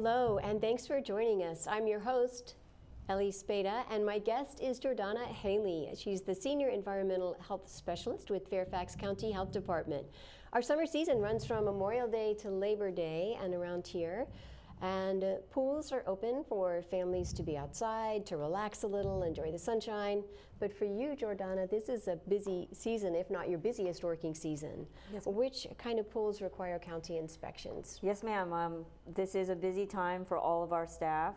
Hello, and thanks for joining us. I'm your host, Elle Spada, and my guest is Jordonna Hailey. She's the Senior Environmental Health Specialist with Fairfax County Health Department. Our summer season runs from Memorial Day to Labor Day and around here. And pools are open for families to be outside, to relax a little, enjoy the sunshine. But for you, Jordonna, this is a busy season, if not your busiest working season. Yes. Which kind of pools require county inspections? Yes, ma'am. This is a busy time for all of our staff.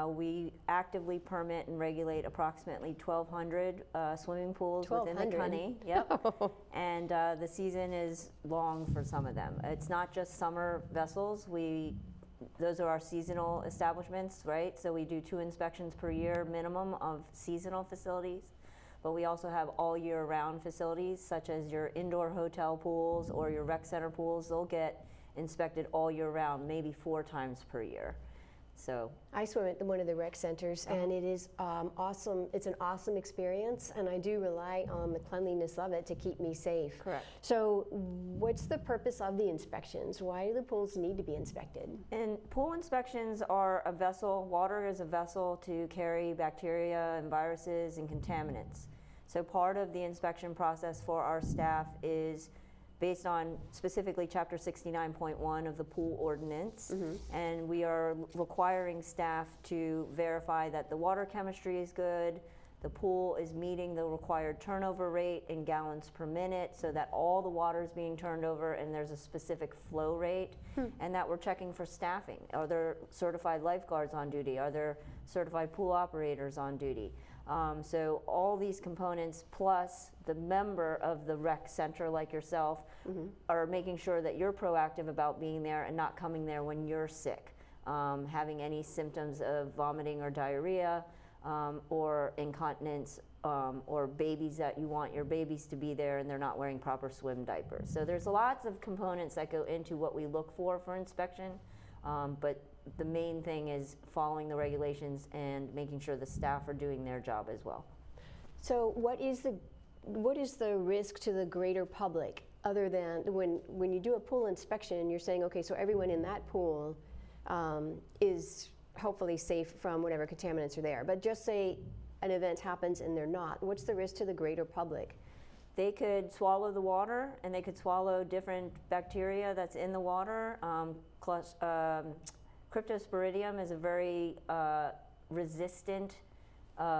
We actively permit and regulate approximately 1,200 swimming pools within the county. Yep. And the season is long for some of them. It's not just summer vessels. Those are our seasonal establishments, right? So we do 2 inspections per year minimum of seasonal facilities, but we also have all year round facilities such as your indoor hotel pools or your rec center pools. They'll get inspected all year round, maybe 4 times per year. So I swim at one of the rec centers, and it is awesome. It's an awesome experience, and I do rely on the cleanliness of it to keep me safe. Correct. So what's the purpose of the inspections? Why do the pools need to be inspected? And pool inspections are a vessel. Water is a vessel to carry bacteria and viruses and contaminants. So part of the inspection process for our staff is based on specifically Chapter 69.1 of the pool ordinance, and we are requiring staff to verify that the water chemistry is good, the pool is meeting the required turnover rate in gallons per minute so that all the water is being turned over and there's a specific flow rate, and that we're checking for staffing. Are there certified lifeguards on duty? Are there certified pool operators on duty? So all these components plus the member of the rec center like yourself are making sure that you're proactive about being there and not coming there when you're sick, having any symptoms of vomiting or diarrhea or incontinence or babies that you want your babies to be there and they're not wearing proper swim diapers. So there's lots of components that go into what we look for inspection, but the main thing is following the regulations and making sure the staff are doing their job as well. So what is the risk to the greater public other than when you do a pool inspection, you're saying, okay, so everyone in that pool is hopefully safe from whatever contaminants are there, but just say an event happens and they're not, what's the risk to the greater public? They could swallow the water and they could swallow different bacteria that's in the water. Cryptosporidium is a very resistant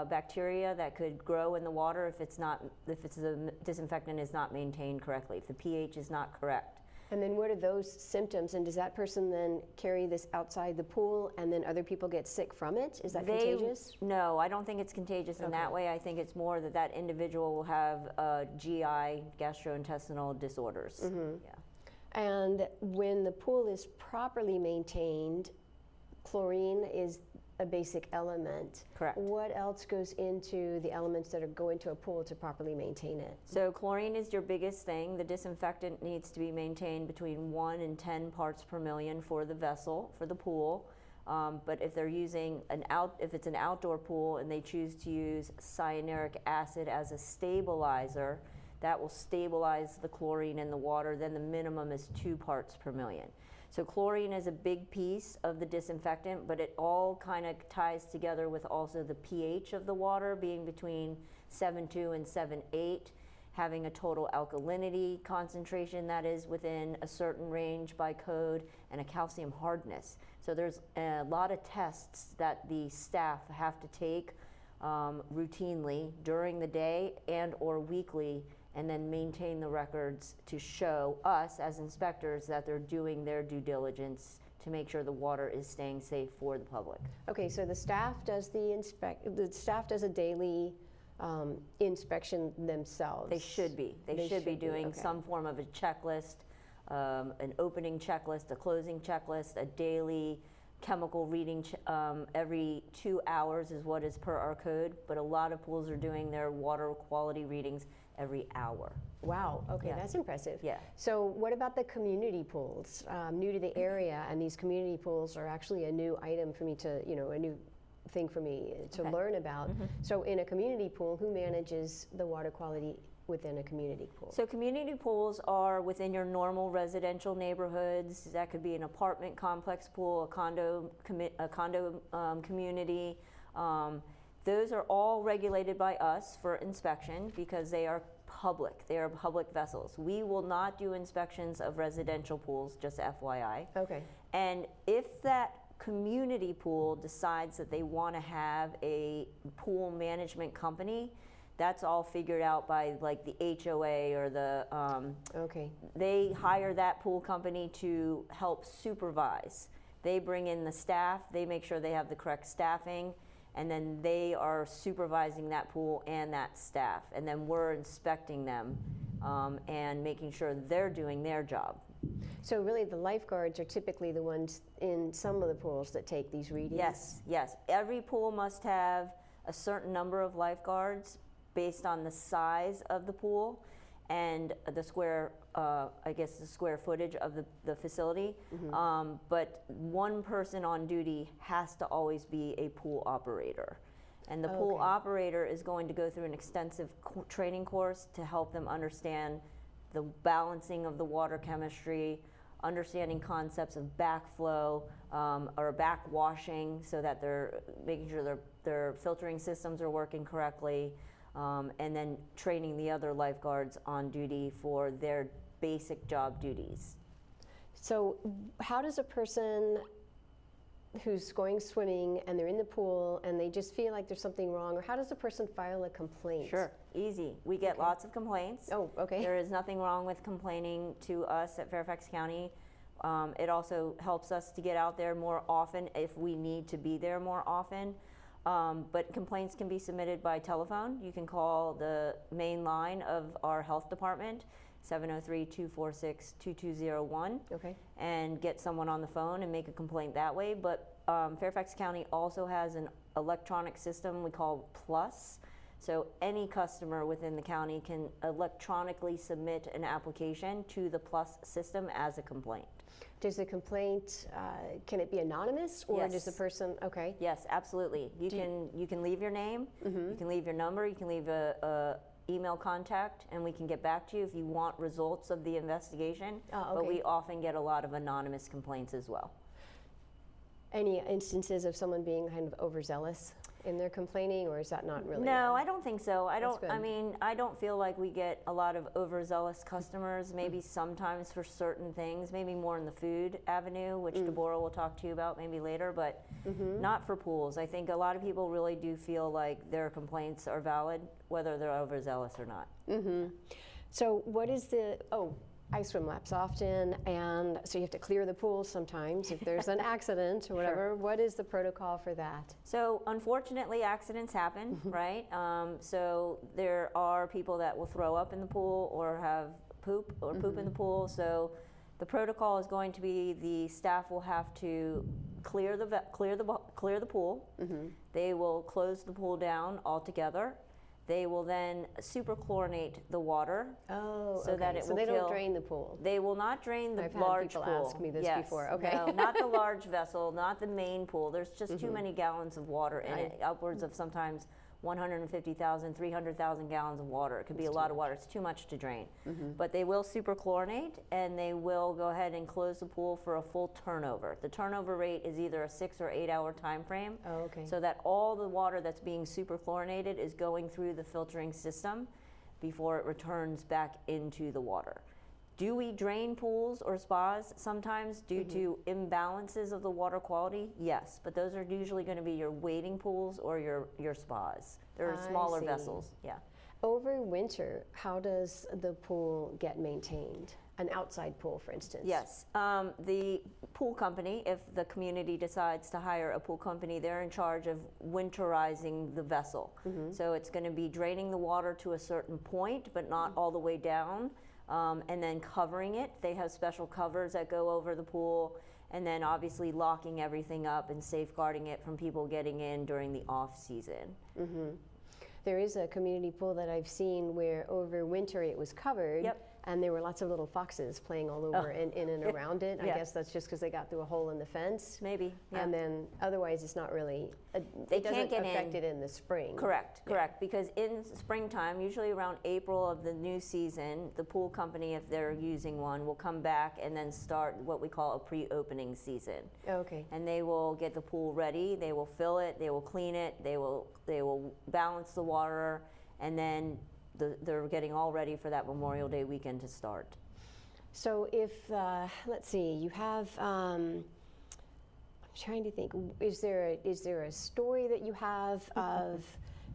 bacteria that could grow in the water if the disinfectant is not maintained correctly, if the pH is not correct. And then what are those symptoms? And does that person then carry this outside the pool and then other people get sick from it? Is that contagious? No, I don't think it's contagious in that way. I think it's more that individual will have GI, gastrointestinal disorders. Yeah. And when the pool is properly maintained, chlorine is a basic element. Correct. What else goes into the elements that go into a pool to properly maintain it? So chlorine is your biggest thing. The disinfectant needs to be maintained between 1 and 10 parts per million for the vessel, for the pool. But if they're using if it's an outdoor pool and they choose to use cyanuric acid as a stabilizer, that will stabilize the chlorine in the water, then the minimum is 2 parts per million. So chlorine is a big piece of the disinfectant, but it all kind of ties together with also the pH of the water being between 7.2 and 7.8, having a total alkalinity concentration that is within a certain range by code, and a calcium hardness. So there's a lot of tests that the staff have to take routinely during the day and or weekly, and then maintain the records to show us as inspectors that they're doing their due diligence to make sure the water is staying safe for the public. Okay, so the staff does a daily inspection themselves. They should be. They should be doing some form of a checklist, an opening checklist, a closing checklist, a daily chemical reading every 2 hours is what is per our code, but a lot of pools are doing their water quality readings every hour. Wow, okay, Yeah. That's impressive. Yeah. So what about the community pools? New to the area, and these community pools are actually a new item for me to, a new thing for me to learn about. So in a community pool, who manages the water quality within a community pool? So community pools are within your normal residential neighborhoods. That could be an apartment complex pool, a condo community. Those are all regulated by us for inspection because they are public. They are public vessels. We will not do inspections of residential pools, just FYI. Okay. And if that community pool decides that they want to have a pool management company, that's all figured out by like the HOA or the, Okay. they hire that pool company to help supervise. They bring in the staff, they make sure they have the correct staffing, and then they are supervising that pool and that staff. And then we're inspecting them and making sure they're doing their job. So really the lifeguards are typically the ones in some of the pools that take these readings? Yes, yes. Every pool must have a certain number of lifeguards based on the size of the pool and the square, I guess the square footage of the facility. But one person on duty has to always be a pool operator. And the pool operator is going to go through an extensive training course to help them understand the balancing of the water chemistry, understanding concepts of backflow or backwashing so that they're making sure their filtering systems are working correctly. And then training the other lifeguards on duty for their basic job duties. So how does a person who's going swimming and they're in the pool and they just feel like there's something wrong, or how does a person file a complaint? Sure, easy. We get lots of complaints. Oh, okay. There is nothing wrong with complaining to us at Fairfax County. It also helps us to get out there more often if we need to be there more often. But complaints can be submitted by telephone. You can call the main line of our health department, 703-246-2201, and get someone on the phone and make a complaint that way. But Fairfax County also has an electronic system we call Plus. So any customer within the county can electronically submit an application to the Plus system as a complaint. Does the complaint, can it be anonymous, or does the person, Yes, absolutely. You can leave your name, you can leave your number, you can leave a email contact, and we can get back to you if you want results of the investigation. But we often get a lot of anonymous complaints as well. Any instances of someone being kind of overzealous in their complaining, or is that not really? No, I don't think so. I don't feel like we get a lot of overzealous customers. Maybe sometimes for certain things, maybe more in the food avenue, which Debora will talk to you about maybe later, but not for pools. I think a lot of people really do feel like their complaints are valid, whether they're overzealous or not. So what is the, I swim laps often, and so you have to clear the pool sometimes if there's an accident or whatever. Sure. What is the protocol for that? So unfortunately, accidents happen, right? So there are people that will throw up in the pool or have poop in the pool. So the protocol is going to be the staff will have to clear the pool. They will close the pool down altogether. They will then superchlorinate the water so that it will they don't drain the pool. They will not drain the large pool. I've had people ask me this before. No, not the large vessel, not the main pool. There's just too many gallons of water in it, upwards of sometimes 150,000, 300,000 gallons of water. It could be a lot of water. It's too much to drain. But they will superchlorinate, and they will go ahead and close the pool for a full turnover. The turnover rate is either a 6 or 8 hour time frame, so that all the water that's being superchlorinated is going through the filtering system before it returns back into the water. Do we drain pools or spas sometimes due to imbalances of the water quality? Yes, but those are usually going to be your wading pools or your spas. They're smaller vessels, Over winter, how does the pool get maintained? An outside pool, for instance? Yes, the pool company, if the community decides to hire a pool company, they're in charge of winterizing the vessel. So it's going to be draining the water to a certain point, but not all the way down. And then covering it. They have special covers that go over the pool, and then obviously locking everything up and safeguarding it from people getting in during the off season. There is a community pool that I've seen where over winter it was covered, and there were lots of little foxes playing all over in and around it. Yeah. I guess that's just because they got through a hole in the fence. Maybe, yeah. And then otherwise it's not really, They it doesn't can't get affect in. it in the spring. Correct, correct. Because in springtime, usually around April of the new season, the pool company, if they're using one, will come back and then start what we call a pre-opening season. Okay. And they will get the pool ready, they will fill it, they will clean it, they will balance the water, and then they're getting all ready for that Memorial Day weekend to start. So if, let's see, you have, I'm trying to think, is there a story that you have of,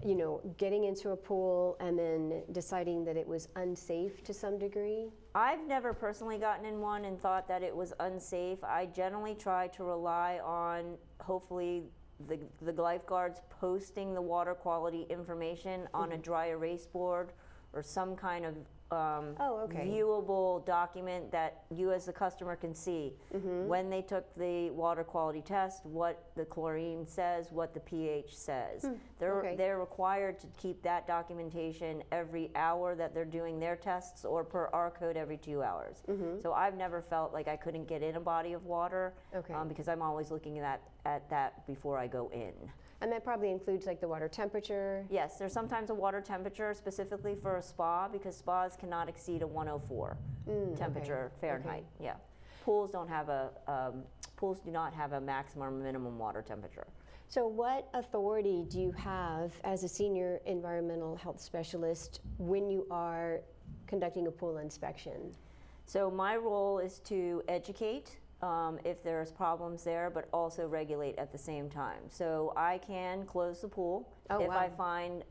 you know, getting into a pool and then deciding that it was unsafe to some degree? I've never personally gotten in one and thought that it was unsafe. I generally try to rely on, hopefully, the lifeguards posting the water quality information on a dry erase board or some kind of viewable document that you as the customer can see when they took the water quality test, what the chlorine says, what the pH says. They're required to keep that documentation every hour that they're doing their tests, or per our code every 2 hours. So I've never felt like I couldn't get in a body of water because I'm always looking at that before I go in. And that probably includes like the water temperature? Yes, there's sometimes a water temperature specifically for a spa, because spas cannot exceed a 104 temperature Fahrenheit. Yeah, pools don't have pools do not have a maximum or minimum water temperature. So what authority do you have as a senior environmental health specialist when you are conducting a pool inspection? So my role is to educate if there's problems there, but also regulate at the same time. So I can close the pool if I find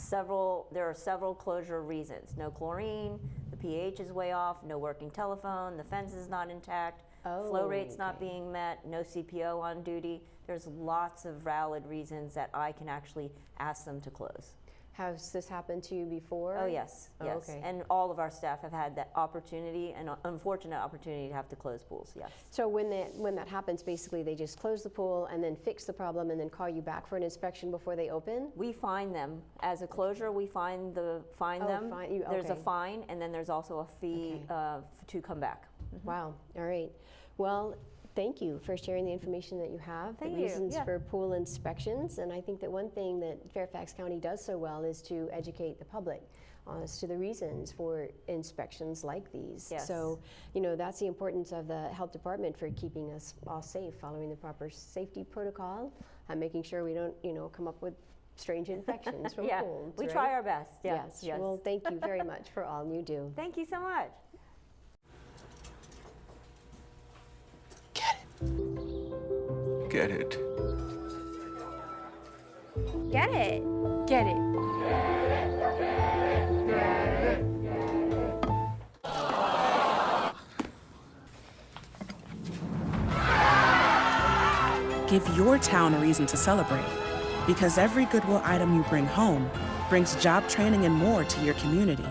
there are several closure reasons. No chlorine, the pH is way off, no working telephone, the fence is not intact, flow rate's not being met, no CPO on duty. There's lots of valid reasons that I can actually ask them to close. Has this happened to you before? Oh yes, yes. And all of our staff have had that opportunity, an unfortunate opportunity, to have to close pools, yes. So when that happens, basically they just close the pool and then fix the problem and then call you back for an inspection before they open? We fine them. As a closure, we fine them. There's a fine, and then there's also a fee to come back. Wow, all right. Well, thank you for sharing the information that you have, the reasons for pool inspections. And I think that one thing that Fairfax County does so well is to educate the public as to the reasons for inspections like these. Yes. So, you know, that's the importance of the health department for keeping us all safe, following the proper safety protocol, and making sure we don't, you know, come up with strange infections from pools. We try our best. Yes. Well, thank you very much for all you do. Thank you so much. Get it. Get it. Get it. Give your town a reason to celebrate, because every Goodwill item you bring home brings job training and more to your community.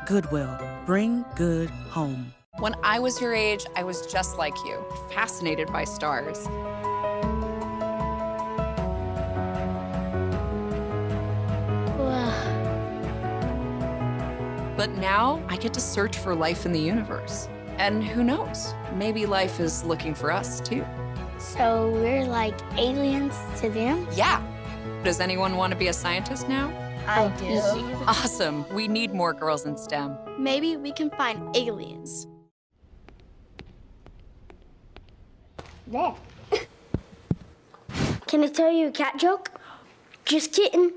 Goodwill, bring good home. When I was your age, I was just like you, fascinated by stars. But now I get to search for life in the universe. And who knows, maybe life is looking for us too. So we're like aliens to them? Yeah. Does anyone want to be a scientist now? I do. Awesome. We need more girls in STEM. Maybe we can find aliens. There. Can I tell you a cat joke? Just kidding.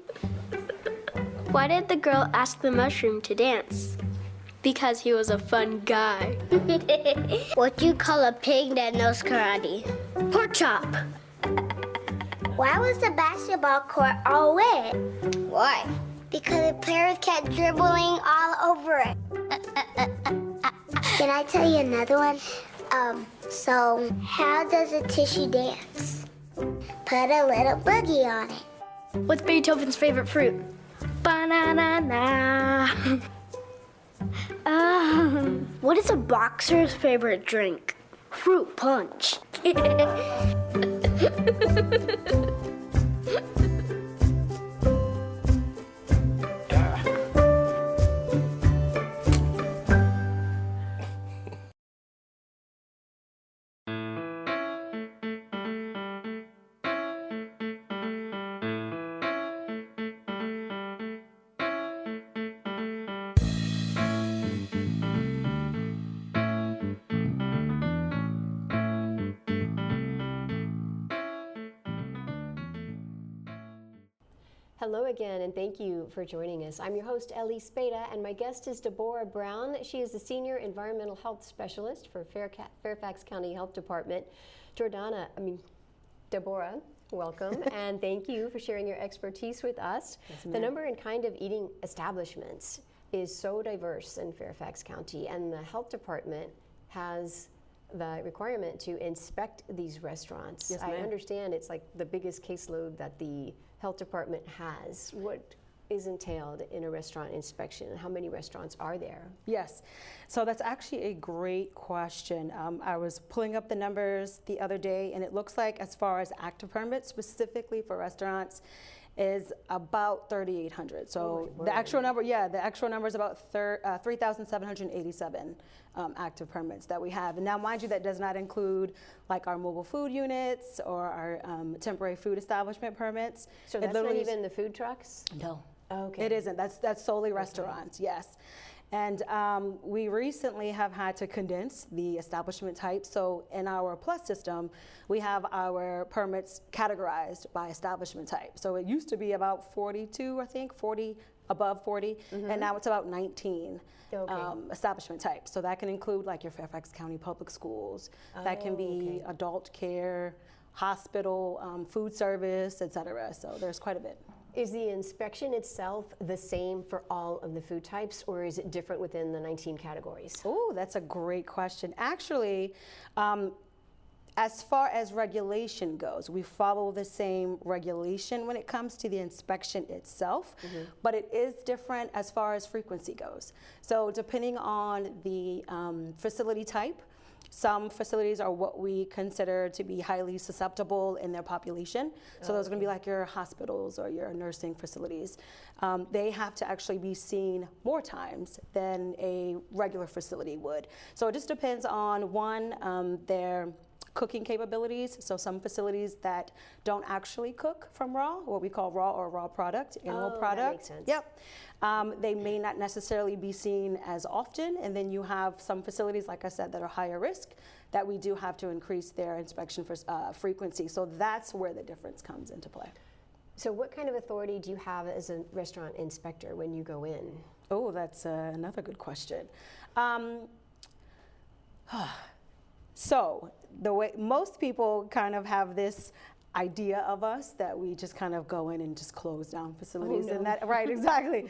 Why did the girl ask the mushroom to dance? Because he was a fun guy. What do you call a pig that knows karate? Pork chop. Why was the basketball court all wet? Why? Because the players kept dribbling all over it. Can I tell you another one? So how does a tissue dance? Put a little boogie on it. What's Beethoven's favorite fruit? Banana. What is a boxer's favorite drink? Fruit punch. Hello again, and thank you for joining us. I'm your host, Elle Spada, and my guest is Debora Brown. She is the Senior Environmental Health Specialist for Fairfax County Health Department. Debora, welcome, and thank you for sharing your expertise with us. Yes, the number and kind of eating establishments is so diverse in Fairfax County, and the health department has the requirement to inspect these restaurants. Yes, I ma'am. understand it's like the biggest caseload that the health department has. What is entailed in a restaurant inspection, and how many restaurants are there? Yes, so that's actually a great question. I was pulling up the numbers the other day, and it looks like as far as active permits, specifically for restaurants, is about 3,800. So the actual number is about 3,787 active permits that we have. And now, mind you, that does not include like our mobile food units or our temporary food establishment permits. So that's not even the food trucks? No. Okay. It isn't. That's solely restaurants, yes. And we recently have had to condense the establishment type. So in our Plus system, we have our permits categorized by establishment type. So it used to be about 42, I think, 40, above 40, and now it's about 19 establishment types. So that can include like your Fairfax County Public Schools. That can be adult care, hospital, food service, et cetera. So there's quite a bit. Is the inspection itself the same for all of the food types, or is it different within the 19 categories? Oh, that's a great question. Actually, as far as regulation goes, we follow the same regulation when it comes to the inspection itself, but it is different as far as frequency goes. So depending on the facility type, some facilities are what we consider to be highly susceptible in their population. So those are going to be like your hospitals or your nursing facilities. They have to actually be seen more times than a regular facility would. So it just depends on, one, their cooking capabilities. So some facilities that don't actually cook from raw, what we call raw or raw product, animal product. That makes sense. Yep. They may not necessarily be seen as often. And then you have some facilities, like I said, that are higher risk, that we do have to increase their inspection for, frequency. So that's where the difference comes into play. So what kind of authority do you have as a restaurant inspector when you go in? Oh, that's another good question. So the way most people kind of have this idea of us that we just kind of go in and just close down facilities, and that exactly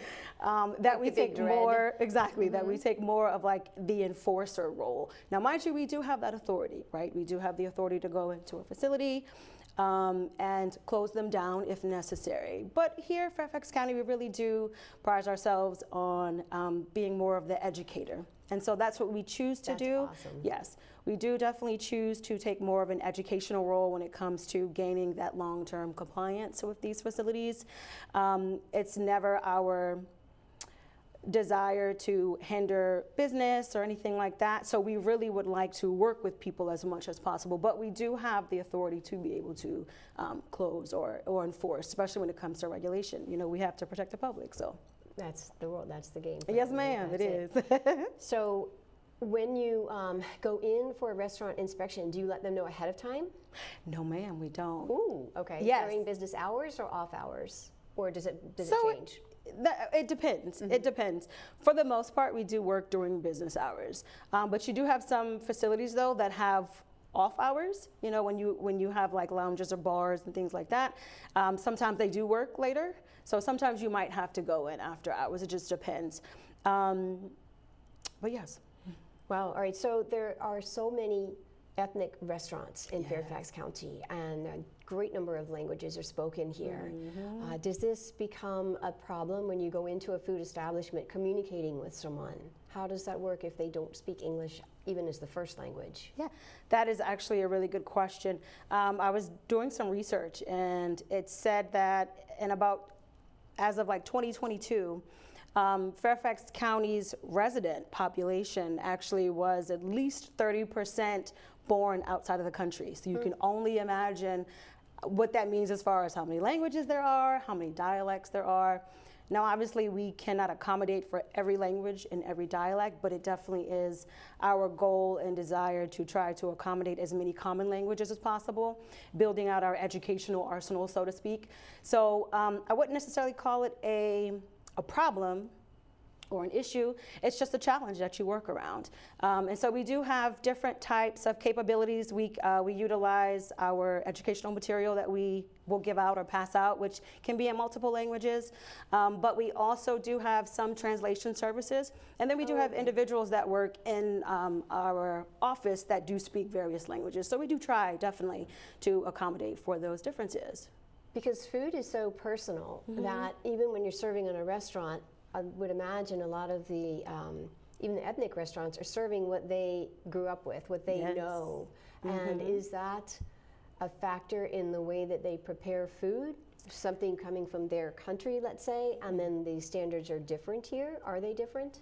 that we take more that we take more of like the enforcer role. Now, mind you, we do have that authority, right? We do have the authority to go into a facility and close them down if necessary. But here, Fairfax County, we really do pride ourselves on being more of the educator. And so that's what we choose to do. Awesome. Yes, we do definitely choose to take more of an educational role when it comes to gaining that long-term compliance with these facilities. It's never our desire to hinder business or anything like that. So we really would like to work with people as much as possible, but we do have the authority to be able to close or enforce, especially when it comes to regulation. You know, we have to protect the public, so. That's the world, that's the game. Yes, ma'am, it is. So when you go in for a restaurant inspection, do you let them know ahead of time? No, ma'am, we don't. Ooh, okay. Yes. During business hours or off hours? Or does it change? It depends. It depends. For the most part, we do work during business hours. But you do have some facilities, though, that have off hours. You know, when you have like lounges or bars and things like that, sometimes they do work later. So sometimes you might have to go in after hours. It just depends. But yes. Wow. All right. So there are so many ethnic restaurants in Fairfax County, and a great number of languages are spoken here. Does this become a problem when you go into a food establishment communicating with someone? How does that work if they don't speak English even as the first language? Yeah, that is actually a really good question. I was doing some research, and it said that as of like 2022, Fairfax County's resident population actually was at least 30% born outside of the country. So you can only imagine what that means as far as how many languages there are, how many dialects there are. Now, obviously, we cannot accommodate for every language and every dialect, but it definitely is our goal and desire to try to accommodate as many common languages as possible, building out our educational arsenal, so to speak. So I wouldn't necessarily call it a problem or an issue. It's just a challenge that you work around. And so we do have different types of capabilities. We utilize our educational material that we will give out or pass out, which can be in multiple languages. But we also do have some translation services. And then we do have individuals that work in our office that do speak various languages. So we do try definitely to accommodate for those differences. Because food is so personal that even when you're serving in a restaurant, I would imagine a lot of the, even the ethnic restaurants are serving what they grew up with, what they know. And is that a factor in the way that they prepare food? Something coming from their country, let's say, and then the standards are different here? Are they different?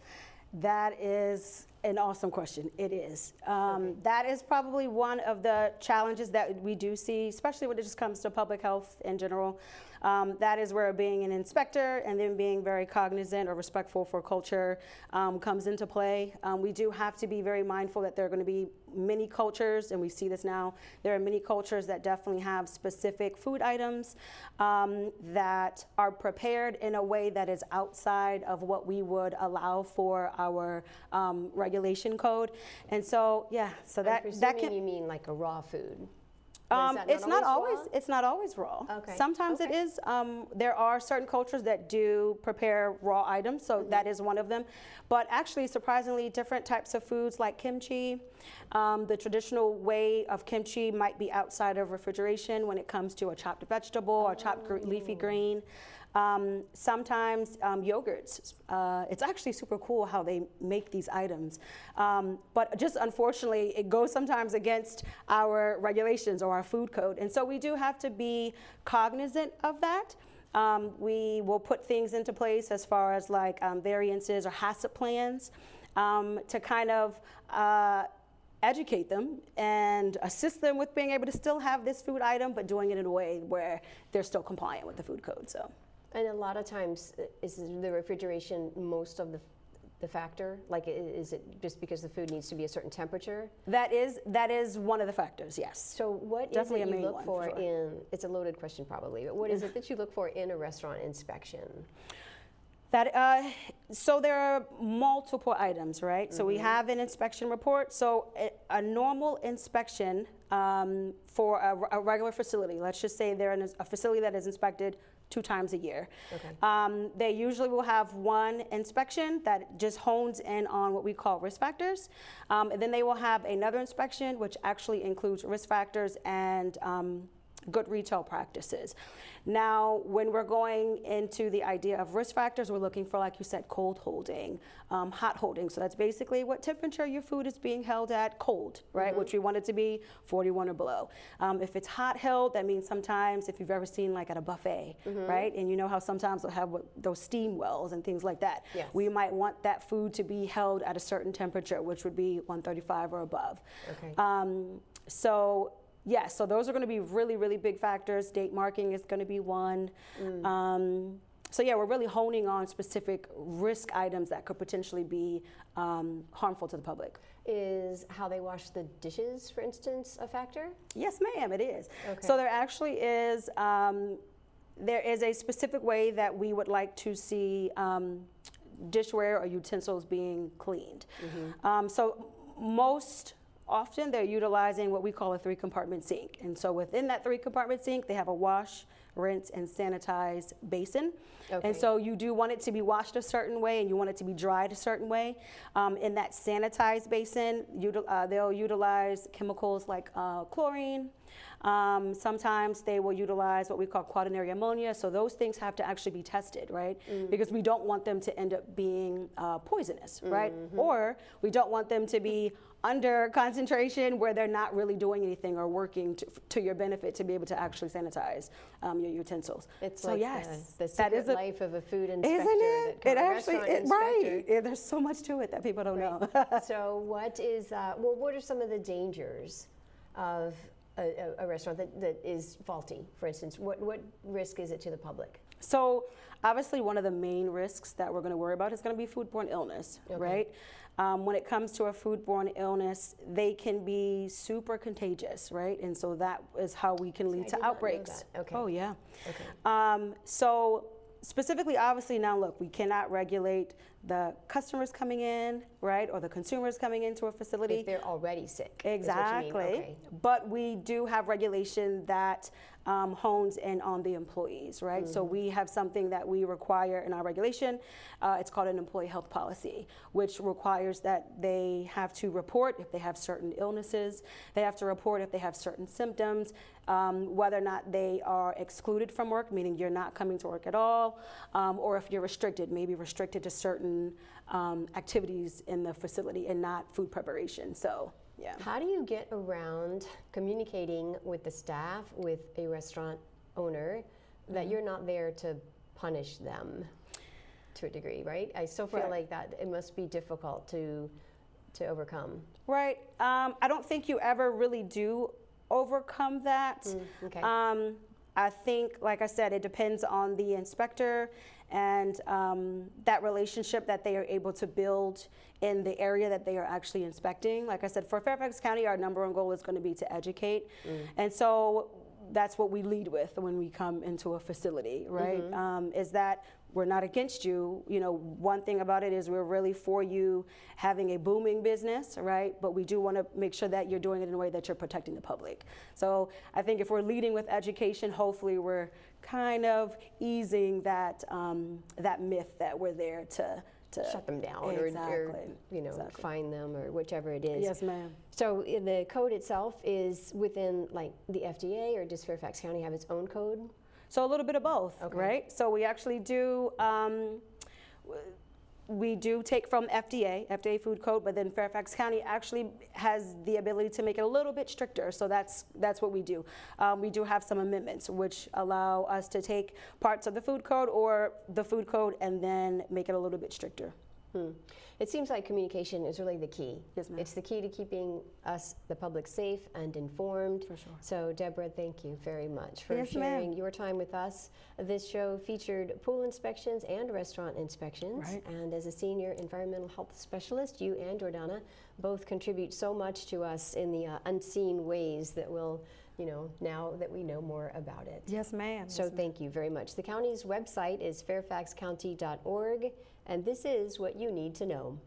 That is an awesome question. It is. That is probably one of the challenges that we do see, especially when it just comes to public health in general. That is where being an inspector and then being very cognizant or respectful for culture comes into play. We do have to be very mindful that there are going to be many cultures, and we see this now. There are many cultures that definitely have specific food items that are prepared in a way that is outside of what we would allow for our regulation code. And so, yeah, so that can. You mean like a raw food? It's not always raw. Okay. Sometimes it is. There are certain cultures that do prepare raw items, so that is one of them. But actually, surprisingly, different types of foods like kimchi, the traditional way of kimchi might be outside of refrigeration when it comes to a chopped vegetable or chopped leafy green. Sometimes yogurts. It's actually super cool how they make these items. But just unfortunately, it goes sometimes against our regulations or our food code. And so we do have to be cognizant of that. We will put things into place as far as like variances or HACCP plans to kind of educate them and assist them with being able to still have this food item, but doing it in a way where they're still compliant with the food code. So. And a lot of times, is the refrigeration most of the factor? Like, is it just because the food needs to be a certain temperature? That is one of the factors, yes. So what Definitely is it you look one, for sure. in, it's a loaded question probably, but what is it that you look for in a restaurant inspection? So there are multiple items, right? So we have an inspection report. So a normal inspection for a regular facility, let's just say they're in a facility that is inspected 2 times a year. Okay. They usually will have one inspection that just hones in on what we call risk factors. And then they will have another inspection, which actually includes risk factors and good retail practices. Now, when we're going into the idea of risk factors, we're looking for, like you said, cold holding, hot holding. So that's basically what temperature your food is being held at cold, right? Which we want it to be 41 or below. If it's hot held, that means sometimes if you've ever seen like at a buffet, right? And you know how sometimes they'll have those steam wells and things like that. Yes. We might want that food to be held at a certain temperature, which would be 135 or above. Okay. Yes, so those are going to be really, really big factors. Date marking is going to be one. So yeah, we're really honing on specific risk items that could potentially be harmful to the public. Is how they wash the dishes, for instance, a factor? Yes, ma'am, it is. Okay. So there actually is, there is a specific way that we would like to see dishware or utensils being cleaned. So most often they're utilizing what we call a 3-compartment sink. And so within that 3-compartment sink, they have a wash, rinse, and sanitize basin. Okay. And so you do want it to be washed a certain way and you want it to be dried a certain way. In that sanitized basin, they'll utilize chemicals like chlorine. Sometimes they will utilize what we call quaternary ammonia. So those things have to actually be tested, right? Because we don't want them to end up being poisonous, right? Or we don't want them to be under concentration where they're not really doing anything or working to your benefit to be able to actually sanitize your utensils. It's so like yes, the secret life of a food inspector. Isn't it? It actually, right. There's so much to it that people don't know. So what is, what are some of the dangers of a restaurant that is faulty, for instance? What risk is it to the public? So obviously one of the main risks that we're going to worry about is going to be foodborne illness, right? When it comes to a foodborne illness, they can be super contagious, right? And so that is how we can lead to outbreaks. Okay. Oh, yeah. Okay. So specifically, obviously, now look, we cannot regulate the customers coming in, right, or the consumers coming into a facility. If they're already sick. Exactly. Is what you mean. Okay. But we do have regulation that hones in on the employees, right? So we have something that we require in our regulation. It's called an employee health policy, which requires that they have to report if they have certain illnesses. They have to report if they have certain symptoms, whether or not they are excluded from work, meaning you're not coming to work at all, or if you're restricted, maybe restricted to certain activities in the facility and not food preparation. So, yeah. How do you get around communicating with the staff, with a restaurant owner, that you're not there to punish them to a degree, right? I still feel like that it must be difficult to overcome. Right. I don't think you ever really do overcome that. Okay. I think, like I said, it depends on the inspector and that relationship that they are able to build in the area that they are actually inspecting. Like I said, for Fairfax County, our number one goal is going to be to educate. And so that's what we lead with when we come into a facility, right? Is that we're not against you. You know, one thing about it is we're really for you having a booming business, right? But we do want to make sure that you're doing it in a way that you're protecting the public. So I think if we're leading with education, hopefully we're kind of easing that that myth that we're there to shut them down or you know, fine them or whichever it is. Yes, ma'am. So the code itself is within like the FDA, or does Fairfax County have its own code? So a little bit of both, right? So we actually do, we do take from FDA food code, but then Fairfax County actually has the ability to make it a little bit stricter. So that's what we do. We do have some amendments which allow us to take parts of the food code or the food code and then make it a little bit stricter. It seems like communication is really the key. Yes, ma'am. It's the key to keeping us, the public, safe and informed. For sure. So, Debora, thank you very much for sharing your time with us. This show featured pool inspections and restaurant inspections. Right. And as a senior environmental health specialist, you and Jordonna both contribute so much to us in the unseen ways that will, you know, now that we know more about it. Yes, ma'am. So thank you very much. The county's website is fairfaxcounty.org, and this is what you need to know.